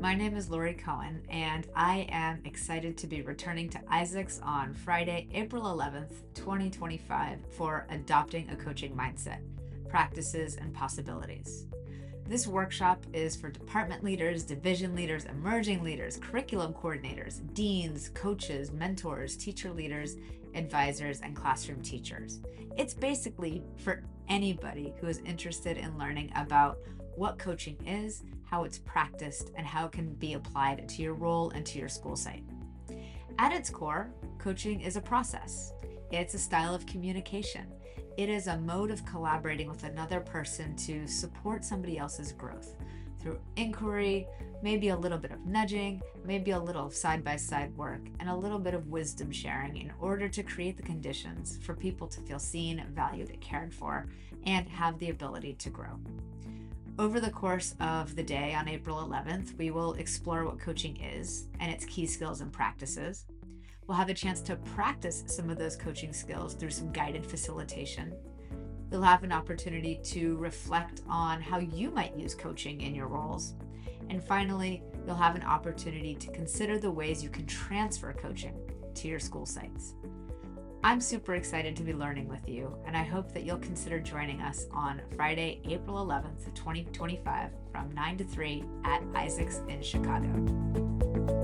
My name is Lori Cohen, and I am excited to be returning to Isaac's on Friday, April 11th, 2025, for Adopting a Coaching Mindset Practices and Possibilities. This workshop is for department leaders, division leaders, emerging leaders, curriculum coordinators, deans, coaches, mentors, teacher leaders, advisors, and classroom teachers. It's basically for anybody who is interested in learning about what coaching is, how it's practiced, and how it can be applied to your role and to your school site. At its core, coaching is a process. It's a style of communication. It is a mode of collaborating with another person to support somebody else's growth through inquiry, maybe a little bit of nudging, maybe a little side-by-side work, and a little bit of wisdom sharing in order to create the conditions for people to feel seen, valued, and cared for, and have the ability to grow. Over the course of the day on April 11th, we will explore what coaching is and its key skills and practices. We'll have a chance to practice some of those coaching skills through some guided facilitation. You'll have an opportunity to reflect on how you might use coaching in your roles. And finally, you'll have an opportunity to consider the ways you can transfer coaching to your school sites. I'm super excited to be learning with you, and I hope that you'll consider joining us on Friday, April 11th, 2025 from 9 to 3 at Isaac's in Chicago.